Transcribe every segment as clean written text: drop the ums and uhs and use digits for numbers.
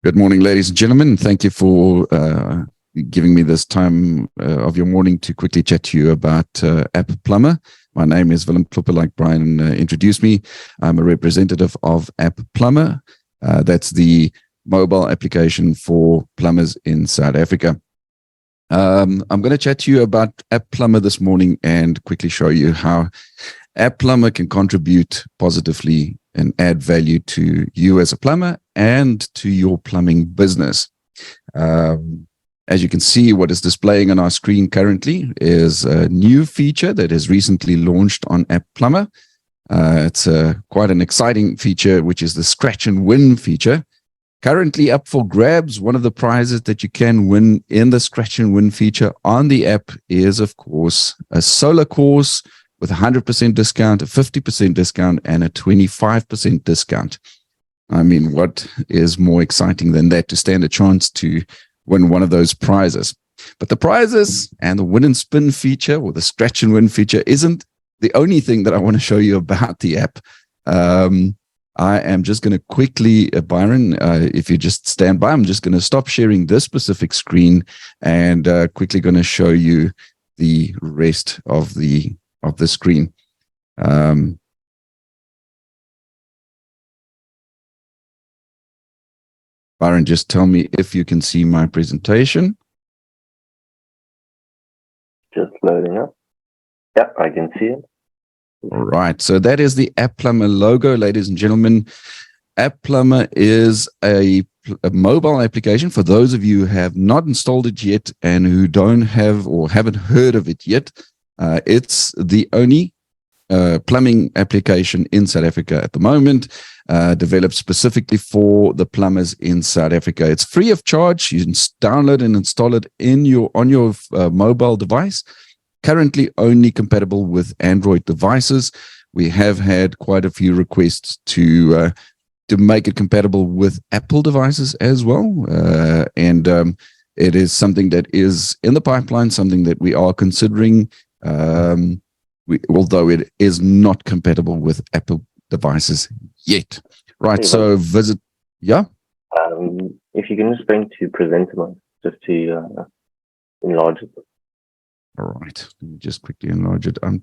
Good morning, ladies and gentlemen. Thank you for giving me this time of your morning to quickly chat to you about App Plumber. My name is Willem Klopper, like Brian introduced me. I'm a representative of App Plumber. That's the mobile application for plumbers in South Africa. I'm going to chat to you about App Plumber this morning and quickly show you how App Plumber can contribute positively and add value to you as a plumber and to your plumbing business. As you can see, what is displaying on our screen currently is a new feature that is recently launched on App Plumber. It's quite an exciting feature, which is the Scratch and Win feature. Currently up for grabs, one of the prizes that you can win in the Scratch and Win feature on the app is, of course, a solar course with a 100% discount, a 50% discount, and a 25% discount. I mean, what is more exciting than that, to stand a chance to win one of those prizes? But the prizes and the win and spin feature, or the Scratch and Win feature, isn't the only thing that I want to show you about the app. I am just going to quickly, Byron, if you just stand by, I'm just going to stop sharing this specific screen and quickly going to show you the rest of the screen. Byron, just tell me if you can see my presentation. Just loading up. Yep, I can see it. All right, so that is the App Plumber logo, ladies and gentlemen. App Plumber is a mobile application for those of you who have not installed it yet and who don't have or haven't heard of it yet. It's the only plumbing application in South Africa at the moment, developed specifically for the plumbers in South Africa. It's free of charge. You can download and install it on your mobile device. Currently only compatible with Android devices. We have had quite a few requests to make it compatible with Apple devices as well, and it is something that is in the pipeline, something that we are considering. Although it is not compatible with Apple devices yet. Right, so visit, yeah? If you can just bring to presenter mode, just to enlarge it. All right, let me just quickly enlarge it. I've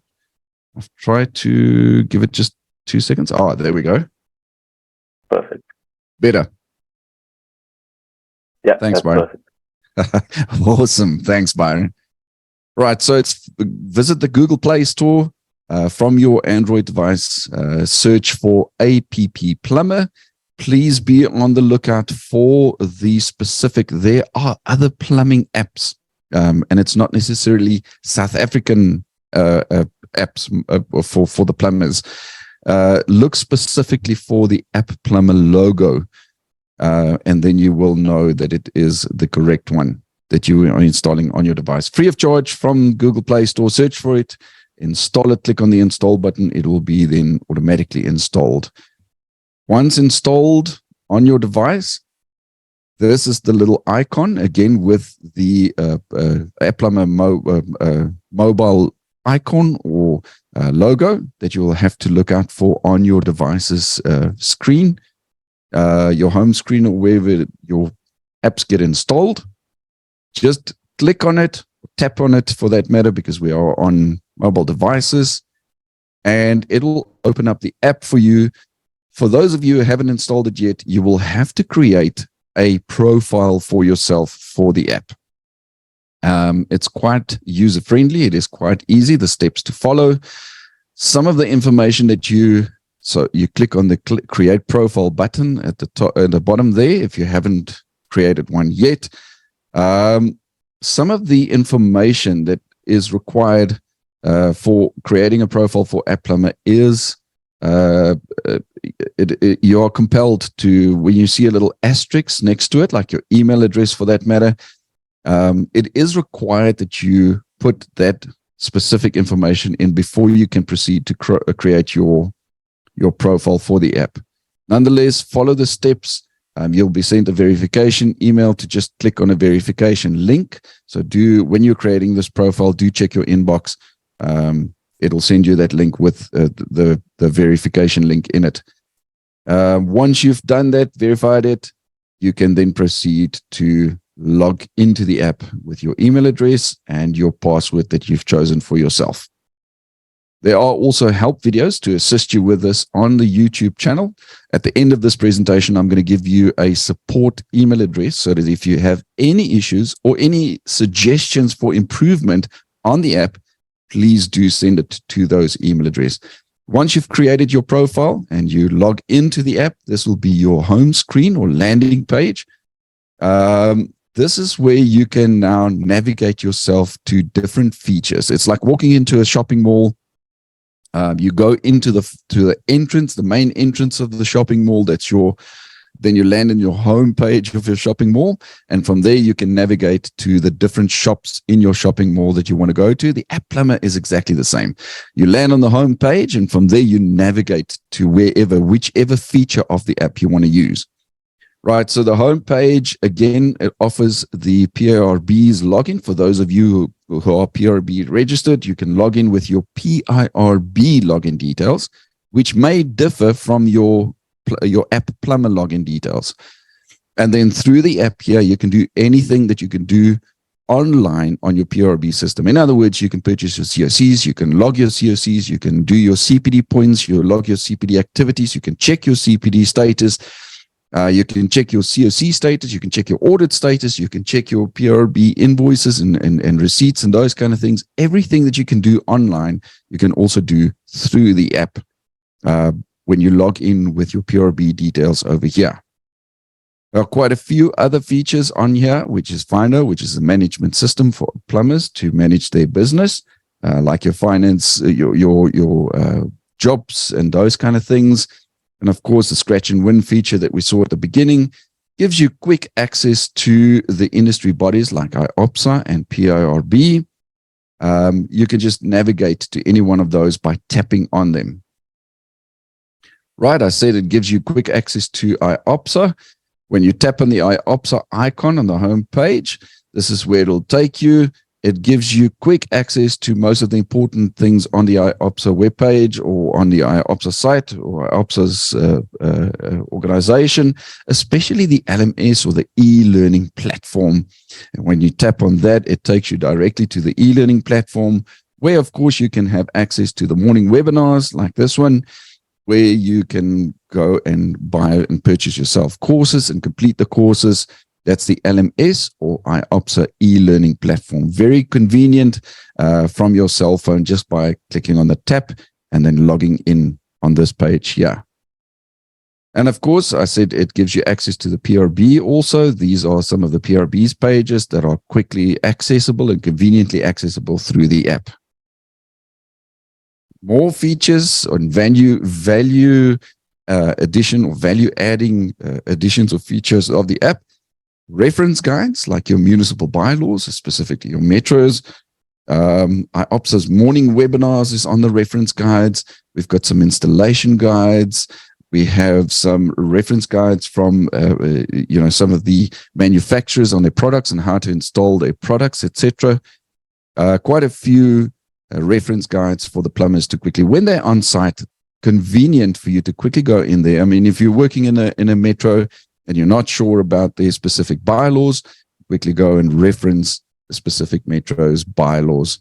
tried to give it just 2 seconds. Oh, there we go. Perfect. Better. Yeah, thanks, Byron. Awesome. Thanks, Byron. Right, so it's visit the Google Play Store from your Android device, search for App Plumber. Please be on the lookout for the specific. There are other plumbing apps, and it's not necessarily South African apps for the plumbers. Look specifically for the App Plumber logo, and then you will know that it is the correct one that you are installing on your device. Free of charge from Google Play Store. Search for it, install it, click on the install button. It will be then automatically installed. Once installed on your device, this is the little icon, again with the App Plumber mobile icon or logo that you will have to look out for on your device's screen, your home screen, or wherever your apps get installed. Just click on it, tap on it for that matter, because we are on mobile devices, and it'll open up the app for you. For those of you who haven't installed it yet, you will have to create a profile for yourself for the app. It's quite user-friendly. It is quite easy, the steps to follow. Some of the information that you click on the create profile button at the top, at the bottom there, if you haven't created one yet. Some of the information that is required for creating a profile for App Plumber is you are compelled to, when you see a little asterisk next to it, like your email address for that matter, it is required that you put that specific information in before you can proceed to create your profile for the app. Nonetheless, follow the steps. You'll be sent a verification email to just click on a verification link. So when you're creating this profile, do check your inbox. It'll send you that link with the verification link in it. Once you've done that, verified it, you can then proceed to log into the app with your email address and your password that you've chosen for yourself. There are also help videos to assist you with this on the YouTube channel. At the end of this presentation, I'm going to give you a support email address so that if you have any issues or any suggestions for improvement on the app, please do send it to those email address. Once you've created your profile and you log into the app, this will be your home screen or landing page. This is where you can now navigate yourself to different features. It's like walking into a shopping mall. You go into the entrance, the main entrance of the shopping mall. Then you land in your home page of your shopping mall, and from there you can navigate to the different shops in your shopping mall that you want to go to. The App Plumber is exactly the same. You land on the home page, and from there you navigate to whichever feature of the app you want to use. Right, so the home page, again, it offers the PIRB's login. For those of you who are PIRB registered, you can log in with your PIRB login details, which may differ from your App Plumber login details. And then through the app here, you can do anything that you can do online on your PIRB system. In other words, you can purchase your COCs, you can log your COCs, you can do your CPD points, you log your CPD activities, you can check your CPD status. You can check your COC status, you can check your audit status, you can check your PIRB invoices and receipts and those kind of things. Everything that you can do online, you can also do through the app when you log in with your PIRB details over here. There are quite a few other features on here, which is Finder, which is a management system for plumbers to manage their business, like your finance, your jobs and those kind of things. And of course, the scratch and win feature that we saw at the beginning gives you quick access to the industry bodies like IOPSA and PIRB. You can just navigate to any one of those by tapping on them. Right, I said it gives you quick access to IOPSA. When you tap on the IOPSA icon on the home page, this is where it'll take you. It gives you quick access to most of the important things on the IOPSA webpage or on the IOPSA site or IOPSA's organization, especially the LMS or the e-learning platform. And when you tap on that, it takes you directly to the e-learning platform, where, of course, you can have access to the morning webinars like this one, where you can go and buy and purchase yourself courses and complete the courses. That's the LMS or IOPSA e-learning platform. Very convenient from your cell phone just by clicking on the tap and then logging in on this page here. And of course, I said it gives you access to the PIRB also. These are some of the PIRB's pages that are quickly accessible and conveniently accessible through the app. More features on value addition or value adding additions or features of the app. Reference guides like your municipal bylaws, specifically your metros. IOPSA's morning webinars is on the reference guides. We've got some installation guides. We have some reference guides from some of the manufacturers on their products and how to install their products, etc. Quite a few reference guides for the plumbers to quickly, when they're on site, convenient for you to quickly go in there. I mean, if you're working in a metro and you're not sure about their specific bylaws, quickly go and reference the specific metro's bylaws.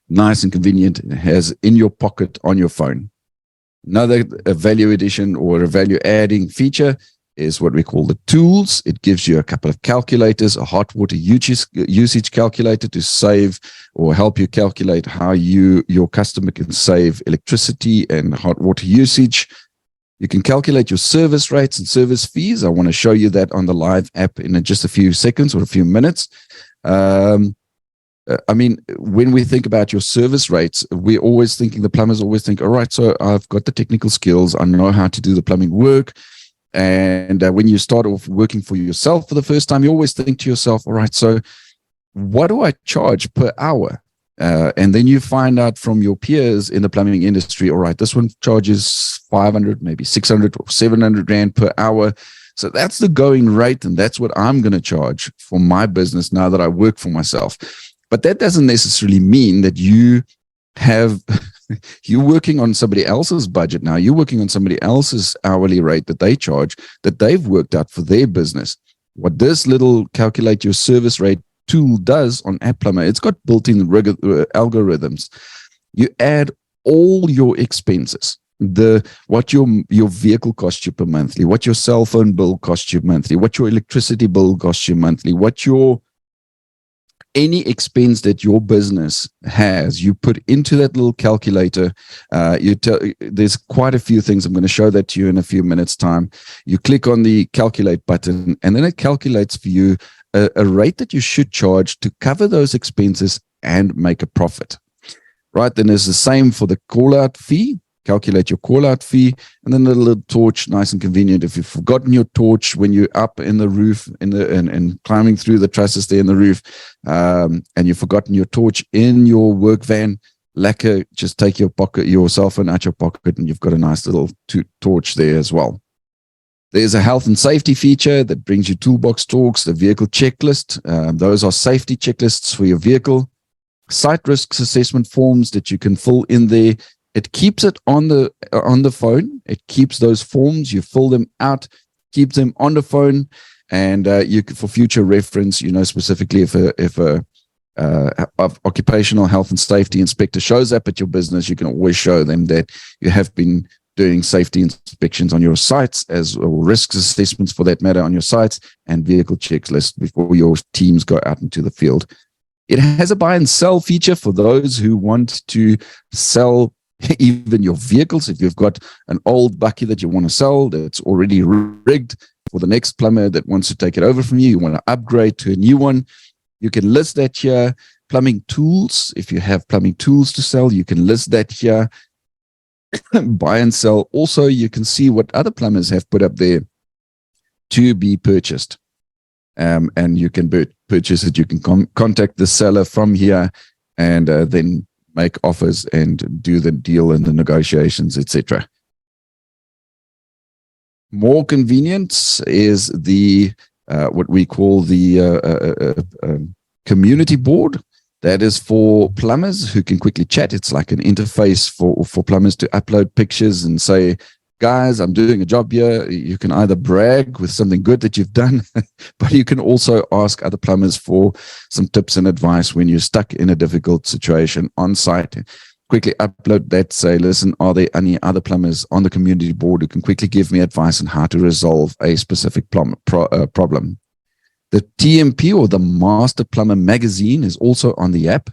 Nice and convenient. It has in your pocket on your phone. Another value addition or a value adding feature is what we call the tools. It gives you a couple of calculators, a hot water usage calculator to save or help you calculate how your customer can save electricity and hot water usage. You can calculate your service rates and service fees. I want to show you that on the live app in just a few seconds or a few minutes. I mean, when we think about your service rates, the plumbers always think, all right, so I've got the technical skills. I know how to do the plumbing work. And when you start off working for yourself for the first time, you always think to yourself, all right, so what do I charge per hour? And then you find out from your peers in the plumbing industry, all right, this one charges 500, maybe 600 or 700 Rand per hour. So that's the going rate. And that's what I'm going to charge for my business now that I work for myself. But that doesn't necessarily mean that you have You're working on somebody else's budget now. You're working on somebody else's hourly rate that they charge, that they've worked out for their business. What this little calculate your service rate tool does on App Plumber, it's got built-in algorithms. You add all your expenses, what your vehicle costs you per monthly, what your cell phone bill costs you monthly, what your electricity bill costs you monthly, what your any expense that your business has, you put into that little calculator. There's quite a few things. I'm going to show that to you in a few minutes' time. You click on the calculate button, and then it calculates for you a rate that you should charge to cover those expenses and make a profit. Right? Then there's the same for the call-out fee. Calculate your call-out fee, and then the little torch, nice and convenient. If you've forgotten your torch when you're up in the roof and climbing through the trusses there in the roof, and you've forgotten your torch in your work van, lacquer, just take your cell phone out your pocket, and you've got a nice little torch there as well. There's a health and safety feature that brings you toolbox talks, the vehicle checklist. Those are safety checklists for your vehicle. Site risks assessment forms that you can fill in there. It keeps it on the phone. It keeps those forms. You fill them out, keeps them on the phone, and you for future reference, specifically if a occupational health and safety inspector shows up at your business, you can always show them that you have been doing safety inspections on your sites, or risks assessments for that matter on your sites, and vehicle checklists before your teams go out into the field. It has a buy and sell feature for those who want to sell even your vehicles. If you've got an old bucky that you want to sell that's already rigged for the next plumber that wants to take it over from you want to upgrade to a new one, you can list that here. Plumbing tools, if you have plumbing tools to sell, you can list that here. Buy and sell. Also, you can see what other plumbers have put up there to be purchased. And you can purchase it. You can contact the seller from here, and then make offers and do the deal and the negotiations, etc. More convenience is the what we call the community board. That is for plumbers who can quickly chat. It's like an interface for plumbers to upload pictures and say, guys, I'm doing a job here. You can either brag with something good that you've done, but you can also ask other plumbers for some tips and advice when you're stuck in a difficult situation on site. Quickly upload that, say, listen, are there any other plumbers on the community board who can quickly give me advice on how to resolve a specific problem? The TMP, or the Master Plumber magazine, is also on the app.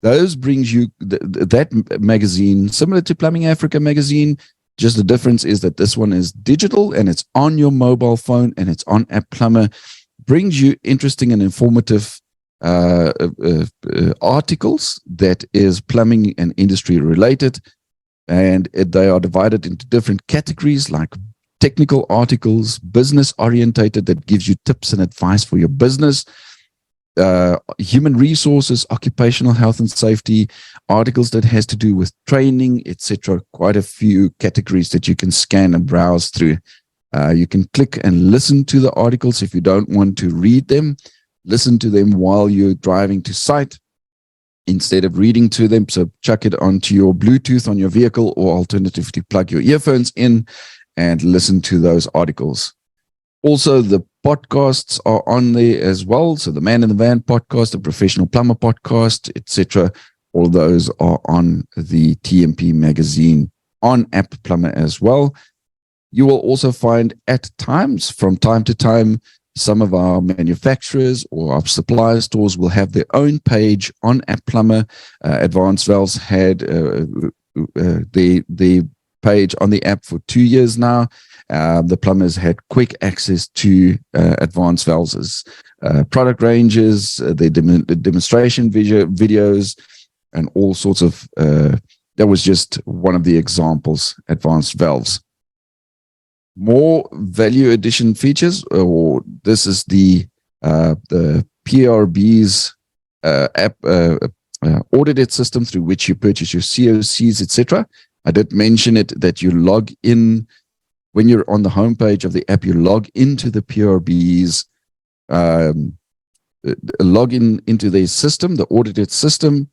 Those brings you that magazine, similar to Plumbing Africa magazine. Just the difference is that this one is digital and it's on your mobile phone and it's on App Plumber. Brings you interesting and informative articles that is plumbing and industry related. And they are divided into different categories, like technical articles, business orientated, that gives you tips and advice for your business. Human resources, occupational health and safety, articles that has to do with training, etc. Quite a few categories that you can scan and browse through. You can click and listen to the articles if you don't want to read them. Listen to them while you're driving to site instead of reading to them. So chuck it onto your Bluetooth on your vehicle, or alternatively plug your earphones in and listen to those articles. Also, the podcasts are on there as well. So the Man in the Van podcast, the Professional Plumber podcast, etc. All those are on the TMP magazine on App Plumber as well. You will also find at times, from time to time, some of our manufacturers or our supplier stores will have their own page on App Plumber. Advanced Valves had the page on the app for 2 years now. The plumbers had quick access to Advanced Valves' product ranges, their demonstration videos, and all sorts of. That was just one of the examples. Advanced Valves. More value addition features, or this is the PIRB's app audited system through which you purchase your COCs, etc. I did mention it that you log in when you're on the homepage of the app. You log into the PIRB's log in into their system, the audited system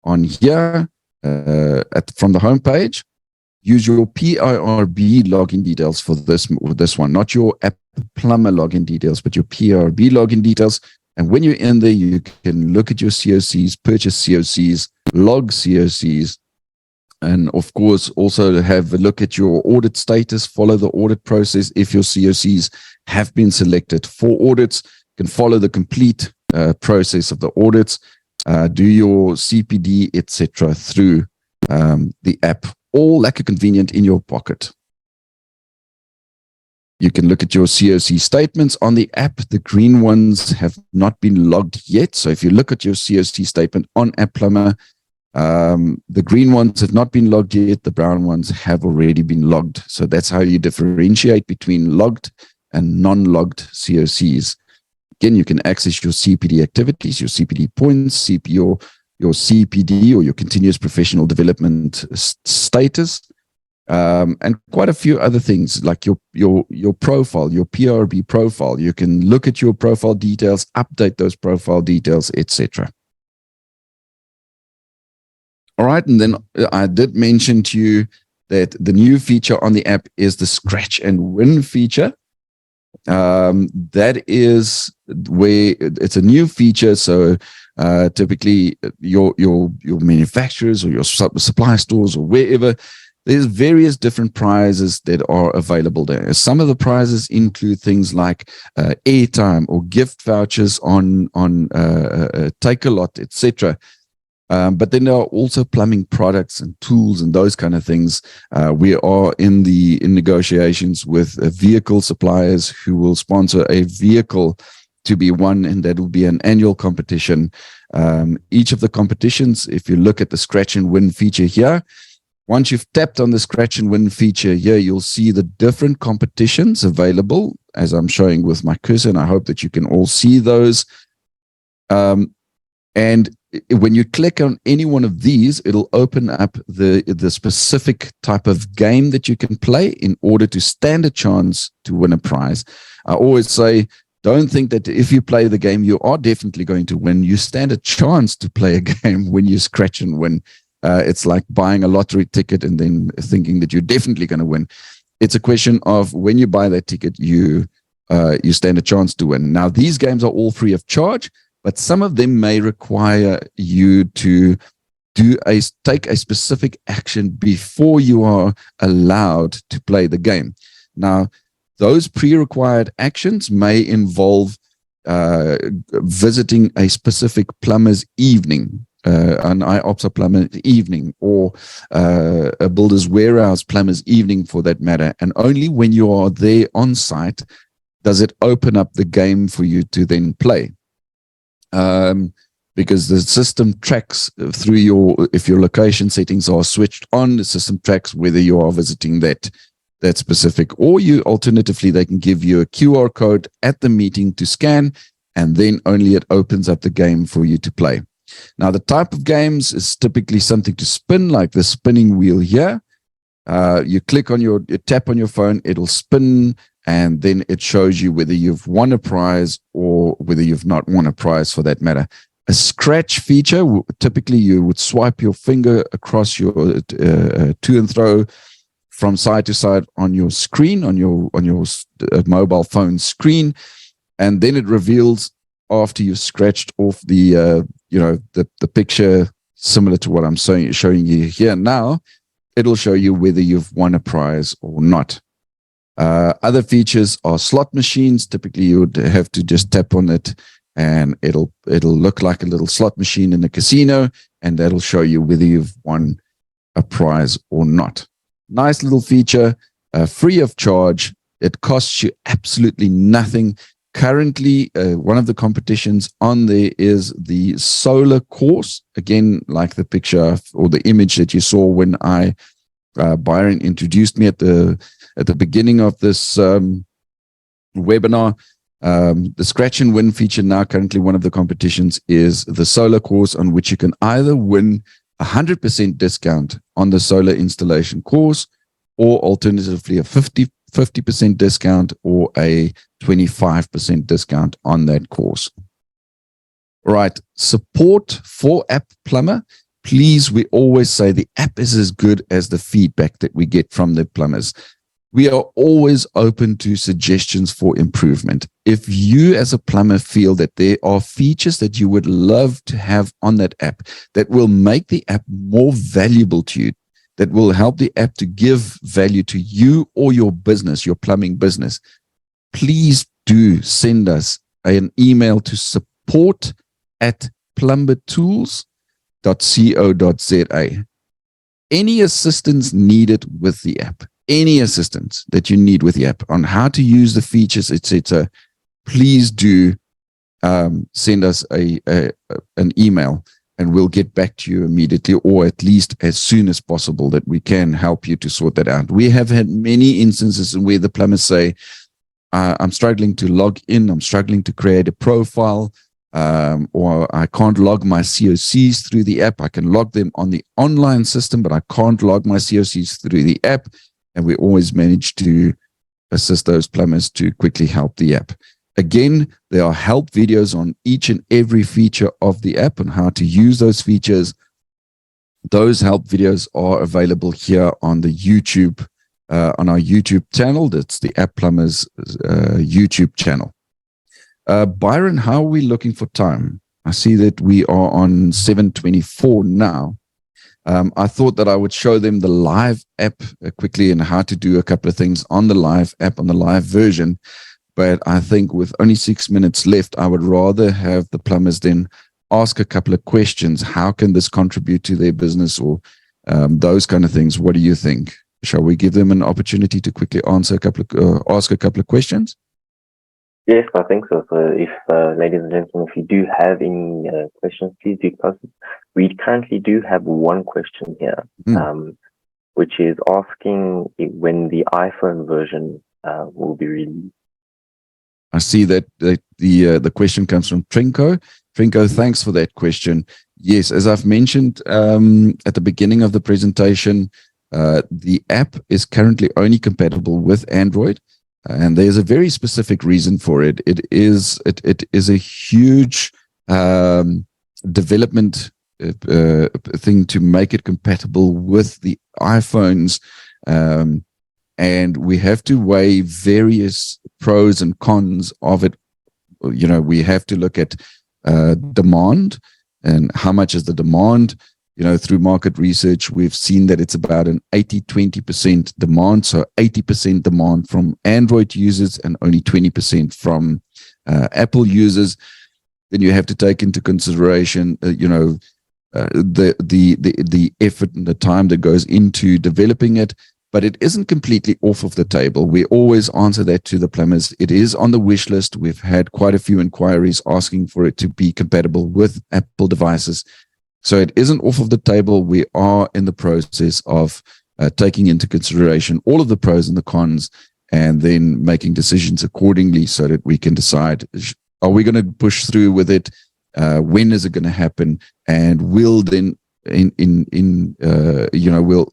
on here. from the home page, use your PIRB login details for this one, not your App Plumber login details, but your PIRB login details. And when you're in there, you can look at your COCs, purchase COCs, log COCs, and of course, also have a look at your audit status, follow the audit process. If your COCs have been selected for audits, you can follow the complete process of the audits, do your CPD, etc. through the app, all like a convenient in your pocket. You can look at your COC statements on the app. The green ones have not been logged yet. So if you look at your COC statement on App Plumber, the green ones have not been logged yet. The brown ones have already been logged. So that's how you differentiate between logged and non-logged COCs. Again, you can access your CPD activities, your CPD points, your CPD or your continuous professional development status, and quite a few other things like your profile, your PIRB profile. You can look at your profile details, update those profile details, etc. All right, and then I did mention to you that the new feature on the app is the scratch and win feature. That is where it's a new feature. So typically your manufacturers or your supply stores or wherever, there's various different prizes that are available there. Some of the prizes include things like airtime or gift vouchers on Take a Lot, etc. But then there are also plumbing products and tools and those kind of things. We are in negotiations with vehicle suppliers who will sponsor a vehicle to be won, and that will be an annual competition. Each of the competitions, if you look at the scratch and win feature here, once you've tapped on the scratch and win feature here, you'll see the different competitions available, as I'm showing with my cursor, and I hope that you can all see those. And when you click on any one of these, it'll open up the specific type of game that you can play in order to stand a chance to win a prize. I always say, don't think that if you play the game, you are definitely going to win. You stand a chance to play a game when you scratch and win. It's like buying a lottery ticket and then thinking that you're definitely going to win. It's a question of when you buy that ticket, you stand a chance to win. Now, these games are all free of charge, but some of them may require you to take a specific action before you are allowed to play the game. Now, those pre-required actions may involve visiting a specific plumber's evening, an IOPSA plumber evening, or a builder's warehouse plumber's evening for that matter. And only when you are there on site does it open up the game for you to then play. Because the system tracks through if your location settings are switched on, the system tracks whether you are visiting that specific, or alternatively, they can give you a QR code at the meeting to scan, and then only it opens up the game for you to play. Now, the type of games is typically something to spin, like the spinning wheel here. You click on you tap on your phone, it'll spin, and then it shows you whether you've won a prize or whether you've not won a prize for that matter. A scratch feature, typically you would swipe your finger across your to and fro from side to side on your screen, on your mobile phone screen, and then it reveals after you've scratched off the picture similar to what I'm showing you here now. It'll show you whether you've won a prize or not. Other features are slot machines. Typically, you would have to just tap on it, and it'll look like a little slot machine in a casino, and that'll show you whether you've won a prize or not. Nice little feature, free of charge. It costs you absolutely nothing. Currently, one of the competitions on there is the solar course. Again, like the picture or the image that you saw when Byron introduced me at the beginning of this webinar. The scratch and win feature now, currently one of the competitions is the solar course, on which you can either win 100% discount on the solar installation course, or alternatively a 50% discount or a 25% discount on that course. Right, support for App Plumber please, we always say the app is as good as the feedback that we get from the plumbers. We are always open to suggestions for improvement. If you as a plumber feel that there are features that you would love to have on that app that will make the app more valuable to you, that will help the app to give value to you or your business, your plumbing business, please do send us an email to support@plumbertools.co.za. Any assistance needed with the app, any assistance that you need with the app on how to use the features, etc., please do send us an email, and we'll get back to you immediately, or at least as soon as possible, that we can help you to sort that out. We have had many instances where the plumbers say, I'm struggling to log in, I'm struggling to create a profile, or I can't log my COCs through the app. I can log them on the online system, but I can't log my COCs through the app. And we always manage to assist those plumbers to quickly help the app. Again, there are help videos on each and every feature of the app and how to use those features. Those help videos are available here on the YouTube, on our YouTube channel. That's the App Plumbers YouTube channel. Byron, how are we looking for time? I see that we are on 7:24 now. I thought that I would show them the live app quickly and how to do a couple of things on the live app, on the live version. But I think with only 6 minutes left, I would rather have the plumbers then ask a couple of questions. How can this contribute to their business, or those kind of things? What do you think? Shall we give them an opportunity to quickly answer ask a couple of questions? Yes, I think so. So if, ladies and gentlemen, if you do have any questions, please do post it. We currently do have one question here, which is asking when the iPhone version will be released. I see that the question comes from Trinko. Trinko, thanks for that question. Yes, as I've mentioned at the beginning of the presentation, the app is currently only compatible with Android, and there's a very specific reason for it. It is a huge development thing to make it compatible with the iPhones, and we have to weigh various pros and cons of it. You know, we have to look at demand and how much is the demand. You know, through market research, we've seen that it's about an 80-20% demand. So 80% demand from Android users and only 20% from Apple users. Then you have to take into consideration, the effort and the time that goes into developing it. But it isn't completely off of the table. We always answer that to the plumbers. It is on the wish list. We've had quite a few inquiries asking for it to be compatible with Apple devices. So it isn't off of the table. We are in the process of taking into consideration all of the pros and the cons, and then making decisions accordingly so that we can decide, are we going to push through with it? When is it going to happen? And we'll then, we'll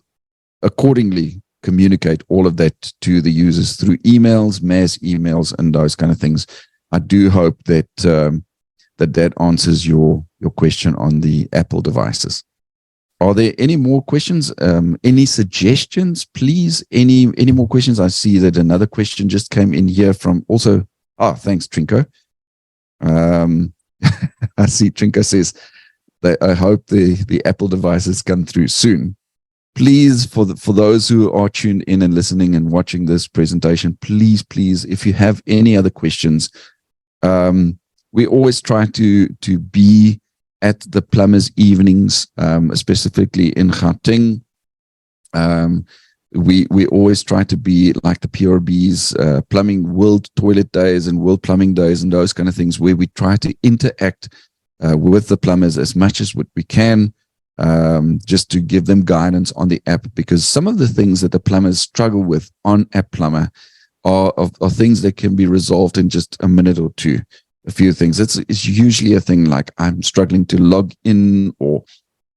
accordingly communicate all of that to the users through emails, mass emails, and those kind of things. I do hope that that answers your question on the Apple devices. Are there any more questions? Any suggestions, please? Any more questions? I see that another question just came in here from also. Thanks, Trinko. I see Trinko says that I hope the Apple devices come through soon. Please, for those who are tuned in and listening and watching this presentation, please, if you have any other questions, we always try to be at the plumbers' evenings, specifically in Gauteng. We always try to be like the PIRB's Plumbing World Toilet Days and World Plumbing Days and those kind of things, where we try to interact with the plumbers as much as what we can. Just to give them guidance on the app, because some of the things that the plumbers struggle with on App Plumber are things that can be resolved in just a minute or two. A few things. It's usually a thing like, I'm struggling to log in, or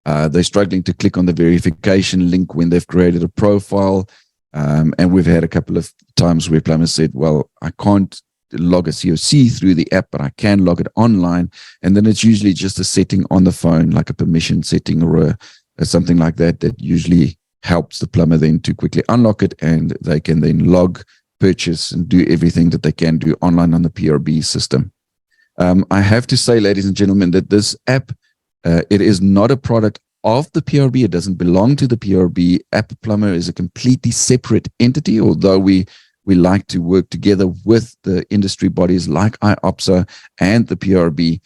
they're struggling to click on the verification link when they've created a profile. And we've had a couple of times where plumbers said, well, I can't log a COC through the app, but I can log it online. And then it's usually just a setting on the phone, like a permission setting or something like that, that usually helps the plumber then to quickly unlock it, and they can then log, purchase, and do everything that they can do online on the PIRB system. I have to say, ladies and gentlemen, that this app, it is not a product of the PIRB. It doesn't belong to the PIRB. App Plumber is a completely separate entity, although we like to work together with the industry bodies like IOPSA and the PIRB,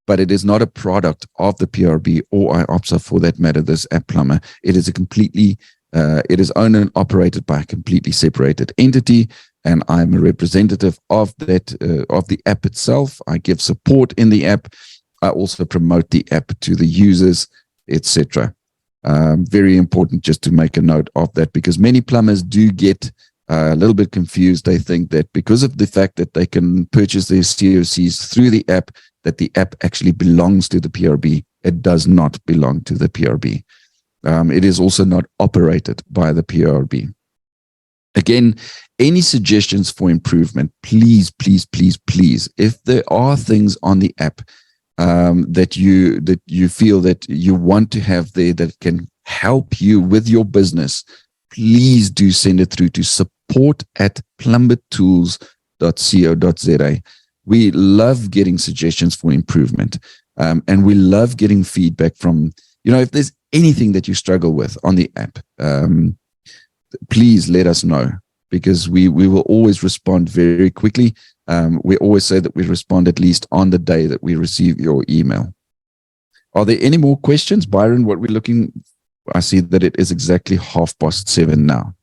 but it is not a product of the PIRB or IOPSA for that matter, this App Plumber. It is a completely, it is owned and operated by a completely separated entity, and I'm a representative of that, of the app itself. I give support in the app. I also promote the app to the users, etc. Very important just to make a note of that, because many plumbers do get a little bit confused. They think that because of the fact that they can purchase their COCs through the app, that the app actually belongs to the PIRB. It does not belong to the PIRB. It is also not operated by the PIRB. Again, any suggestions for improvement, please, please, please, please, if there are things on the app that you feel that you want to have there that can help you with your business, please do send it through to support@plumbertools.co.za. We love getting suggestions for improvement, and we love getting feedback from, if there's anything that you struggle with on the app, please let us know, because we will always respond very quickly. We always say that we respond at least on the day that we receive your email. Are there any more questions, Byron? What we're looking, I see that it is exactly 7:30 now.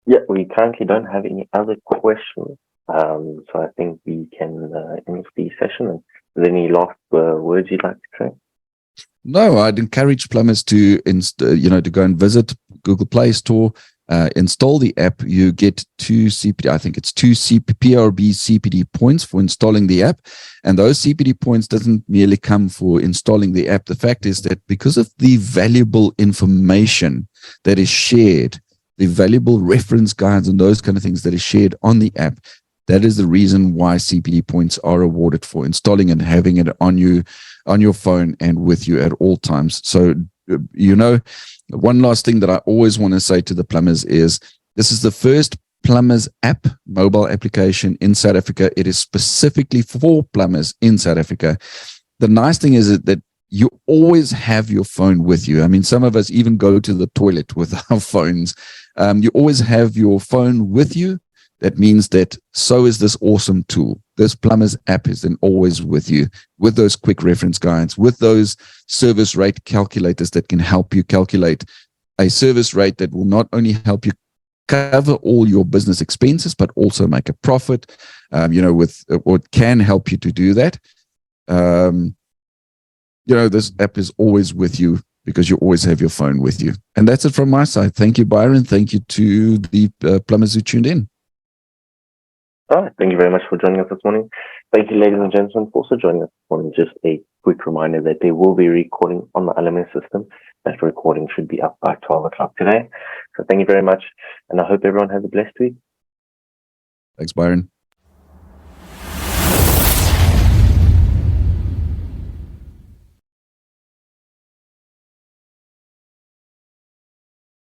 Yeah, we currently don't have any other questions. So I think we can end the session. Is there any last words you'd like to say? No, I'd encourage plumbers to to go and visit Google Play Store, install the app. You get two PIRB CPD points for installing the app, and those CPD points doesn't merely come for installing the app. The fact is that because of the valuable information that is shared, the valuable reference guides and those kind of things that is shared on the app, that is the reason why CPD points are awarded for installing and having it on your phone and with you at all times. So, one last thing that I always want to say to the plumbers is, this is the first plumbers app, mobile application in South Africa. It is specifically for plumbers in South Africa. The nice thing is that you always have your phone with you. I mean, some of us even go to the toilet with our phones. You always have your phone with you. That means that so is this awesome tool. This plumbers app is then always with you, with those quick reference guides, with those service rate calculators that can help you calculate a service rate that will not only help you cover all your business expenses, but also make a profit, with what can help you to do that. This app is always with you because you always have your phone with you. And that's it from my side. Thank you, Byron. Thank you to the plumbers who tuned in. All right. Thank you very much for joining us this morning. Thank you, ladies and gentlemen, for also joining us this morning. Just a quick reminder that there will be a recording on the LMS system. That recording should be up by 12 o'clock today. So thank you very much, and I hope everyone has a blessed week. Thanks, Byron.